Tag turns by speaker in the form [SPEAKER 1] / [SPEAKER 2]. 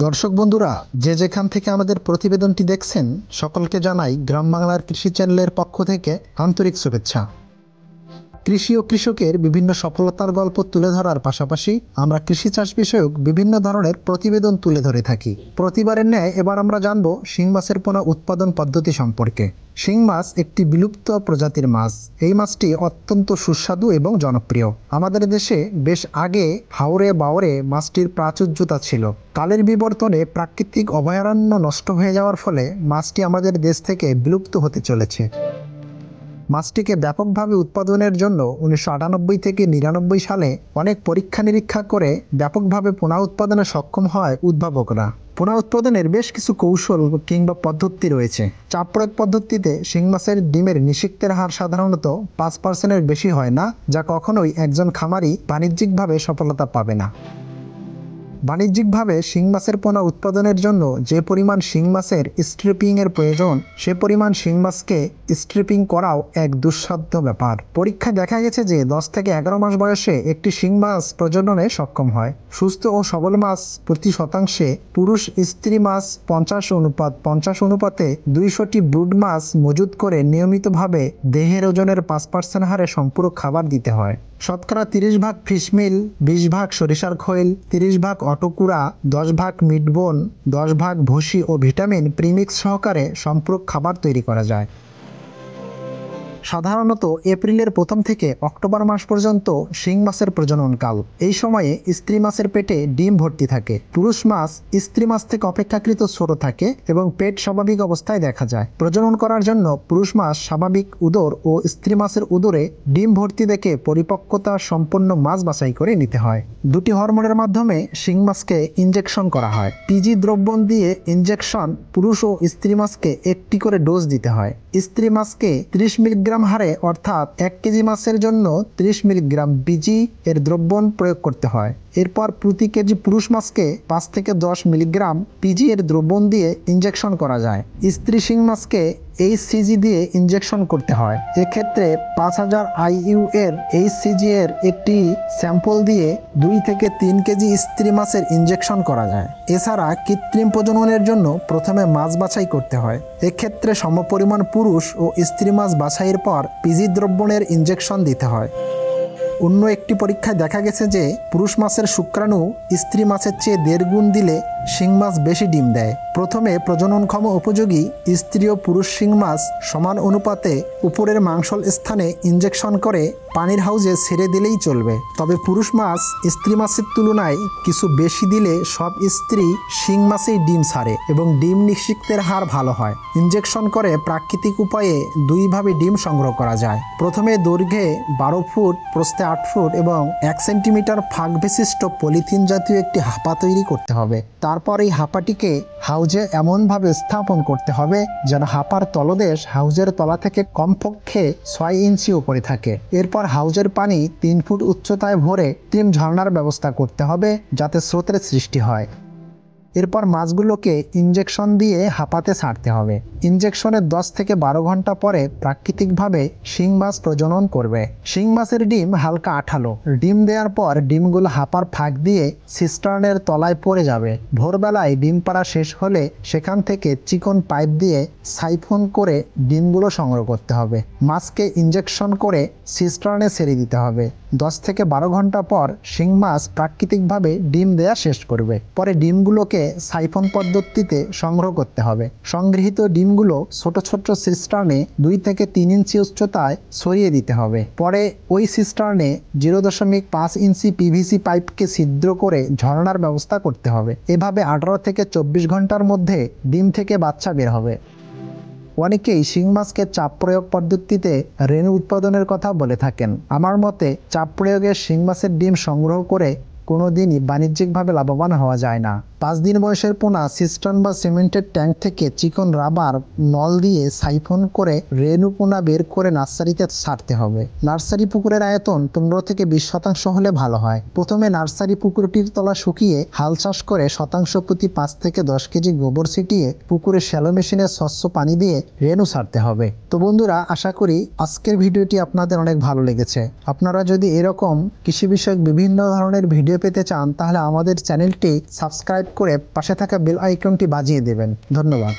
[SPEAKER 1] দর্শক বন্ধুরা, যে যেখান থেকে আমাদের প্রতিবেদনটি দেখছেন সকলকে জানাই গ্রাম বাংলার কৃষি চ্যানেলের পক্ষ থেকে আন্তরিক শুভেচ্ছা। কৃষি ও কৃষকের বিভিন্ন সফলতার গল্প তুলে ধরার পাশাপাশি আমরা কৃষি চাষ বিষয়ক বিভিন্ন ধরনের প্রতিবেদন তুলে ধরে থাকি। প্রতিবারের ন্যায় এবার আমরা জানব শিং মাছের পোনা উৎপাদন পদ্ধতি সম্পর্কে। শিং মাছ একটি বিলুপ্ত প্রজাতির মাছ। এই মাছটি অত্যন্ত সুস্বাদু এবং জনপ্রিয়। আমাদের দেশে বেশ আগে হাওরে বাওরে মাছটির প্রাচুর্যতা ছিল। কালের বিবর্তনে প্রাকৃতিক অভয়ারণ্য নষ্ট হয়ে যাওয়ার ফলে মাছটি আমাদের দেশ থেকে বিলুপ্ত হতে চলেছে। মাছটিকে ব্যাপকভাবে উৎপাদনের জন্য 1998 থেকে 99 সালে অনেক পরীক্ষা নিরীক্ষা করে ব্যাপকভাবে পোনা উৎপাদনে সক্ষম হয় উদ্ভাবকরা। পোনা উৎপাদনের বেশ কিছু কৌশল কিংবা পদ্ধতি রয়েছে। চাপ প্রয়োগ পদ্ধতিতে শিং মাছের ডিমের নিষিক্তের হার সাধারণত 5%-এর বেশি হয় না, যা কখনোই একজন খামারি বাণিজ্যিকভাবে সফলতা পাবে না। বাণিজ্যিকভাবে শিং মাছের পোনা উৎপাদনের জন্য যে পরিমাণ শিং মাছের স্ট্রিপিংয়ের প্রয়োজন, সে পরিমাণ শিং মাছকে স্ট্রিপিং করাও এক দুঃসাধ্য ব্যাপার। পরীক্ষায় দেখা গেছে যে 10 থেকে 11 মাস বয়সে একটি শিং মাছ প্রজননে সক্ষম হয়। সুস্থ ও সবল মাছ প্রতি শতাংশে পুরুষ স্ত্রী মাছ 50 অনুপাতে 200টি ব্রুড মাছ মজুত করে নিয়মিতভাবে দেহের ওজনের 5% হারে সম্পূরক খাবার দিতে হয়। শতকরা 30 ভাগ ফিশমিল, 20 ভাগ সরিষার খৈল, 30 ভাগ অটোকুড়া, 10 ভাগ মিটবোন, 10 ভাগ ভুসি ও ভিটামিন প্রিমিক্স সহকারে সম্পূরক খাবার তৈরি করা যায়। সাধারণত এপ্রিলের প্রথম থেকে অক্টোবর মাস পর্যন্ত শিং মাছের প্রজননকাল। এই সময়ে স্ত্রী মাছের পেটে ডিম ভর্তি থাকে। পুরুষ মাছ স্ত্রী মাছ থেকে অপেক্ষাকৃত ছোট থাকে এবং পেট স্বাভাবিক অবস্থায় দেখা যায়। প্রজনন করার জন্য পুরুষ মাছ স্বাভাবিক উদর ও স্ত্রী মাছের উদরে ডিম ভর্তি দেখে পরিপক্কতা সম্পন্ন মাছ বাছাই করে নিতে হয়। দুটি হরমোনের মাধ্যমে শিং মাছকে ইনজেকশন করা হয়। পিজি দ্রবণ দিয়ে ইনজেকশন পুরুষ ও স্ত্রী মাছকে একটি করে ডোজ দিতে হয়। স্ত্রী মাছকে 30 মিলিগ্রাম হারে অর্থাৎ 1 কেজি মাছের জন্য 30 মিলিগ্রাম পিজি এর দ্রবণ প্রয়োগ করতে হয়। এরপর প্রতি কেজি পুরুষ মাছকে 5 থেকে 10 মিলিগ্রাম পিজি এর দ্রবণ দিয়ে ইনজেকশন করা যায়। স্ত্রী শিং মাছকে এইচসিজি দিয়ে ইনজেকশন করতে হয়। এক্ষেত্রে 5000 IU এর এইচসিজি এর একটি স্যাম্পল দিয়ে 2 থেকে 3 কেজি স্ত্রী মাছের ইনজেকশন করা যায়। এছাড়া কৃত্রিম প্রজননের জন্য প্রথমে মাছ বাছাই করতে হয়। এক্ষেত্রে সমপরিমাণ পুরুষ ও স্ত্রী মাছ বাছাইয়ের পর পিজি দ্রবণের ইনজেকশন দিতে হয়। অন্য একটি পরীক্ষায় দেখা গেছে যে পুরুষ মাছের শুক্রাণু স্ত্রী মাছের চেয়ে 1.5 গুণ দিলে শিং মাছ বেশি ডিম দেয়। প্রথমে প্রজননক্ষম উপযোগী স্ত্রী ও পুরুষ শিং মাছ সমান অনুপাতে উপরের মাংসল স্থানে ইনজেকশন করে পানির হাউজে ছেড়ে দিলেই চলবে। তবে পুরুষ মাছ স্ত্রী মাছের তুলনায় কিছু বেশি দিলে সব স্ত্রী শিং মাছেই ডিম ছাড়ে এবং ডিম নিষিক্তের হার ভালো হয়। ইনজেকশন করে প্রাকৃতিক উপায়ে 2 ভাবে ডিম সংগ্রহ করা যায়। প্রথমে দৈর্ঘ্যে 12 ফুট, প্রস্থে 8 ফুট এবং 1 সেন্টিমিটার ফাঁক বিশিষ্ট পলিথিন জাতীয় একটি হাপা তৈরি করতে হবে। তারপর এই হাপাটিকে হাউজে এমনভাবে স্থাপন করতে হবে যেন হাপার তলদেশ হাউজের তলা থেকে কমপক্ষে 6 ইঞ্চি উপরে থাকে। এরপর হাউজের পানি 3 ফুট উচ্চতায় ভরে কৃত্রিম ঝর্ণার ব্যবস্থা করতে হবে যাতে স্রোতের সৃষ্টি হয়। এরপর মাছগুলোকে ইনজেকশন দিয়ে হাঁপাতে ছাড়তে হবে। ইনজেকশনের 10 থেকে 12 ঘন্টা পরে প্রাকৃতিকভাবে শিং মাছ প্রজনন করবে। শিং মাছের ডিম হালকা আঠালো। ডিম দেওয়ার পর ডিমগুলো হাঁপার ফাঁক দিয়ে সিস্টার্নের তলায় পড়ে যাবে। ভোরবেলায় ডিম পাড়া শেষ হলে সেখান থেকে চিকন পাইপ দিয়ে সাইফন করে ডিমগুলো সংগ্রহ করতে হবে। মাছকে ইনজেকশন করে সিস্টার্নে ছেড়ে দিতে হবে। 10 থেকে 12 ঘন্টা পর শিং মাছ প্রাকৃতিকভাবে ডিম দেয়া শেষ করবে। পরে ডিমগুলোকে সাইফন পদ্ধতিতে সংগ্রহ করতে হবে। সংগৃহীত ডিমগুলো ছোট ছোট সিস্টার্নে 2 থেকে 3 ইঞ্চি উচ্চতায় ছড়িয়ে দিতে হবে। পরে ওই সিস্টার্নে 0.5 ইঞ্চি পিভিসি পাইপকে ছিদ্র করে ঝরনার ব্যবস্থা করতে হবে। এভাবে 18 থেকে 24 ঘন্টার মধ্যে ডিম থেকে বাচ্চা বের হবে। অনেকেই শিং মাছকে চাপ প্রয়োগ পদ্ধতিতে রেণু উৎপাদনের কথা বলে থাকেন। আমার মতে চাপ প্রয়োগে শিং মাছের ডিম সংগ্রহ করে কোনোদিনই বাণিজ্যিকভাবে লাভবান হওয়া যায় না। 5 দিন বয়সের পোনা সিস্টার্ন বা সিমেন্টের ট্যাঙ্ক থেকে চিকন রাবার নল দিয়ে সাইফন করে রেণু পোনা বের করে নার্সারিতে ছাড়তে হবে। নার্সারি পুকুরের আয়তন 15 থেকে 20% হলে ভালো হয়। প্রথমে নার্সারি পুকুরটির তলা শুকিয়ে হাল চাষ করে শতাংশ প্রতি 5 থেকে 10 কেজি গোবর ছিটিয়ে পুকুরে শ্যালো মেশিনে স্বচ্ছ পানি দিয়ে রেণু ছাড়তে হবে। তো বন্ধুরা, আশা করি আজকের ভিডিওটি আপনাদের অনেক ভালো লেগেছে। আপনারা যদি এরকম কৃষি বিষয়ক বিভিন্ন ধরনের ভিডিও ভিডিও পেতে চান তাহলে আমাদের চ্যানেলটি সাবস্ক্রাইব করে পাশে থাকা বেল আইকনটি বাজিয়ে দেবেন। ধন্যবাদ।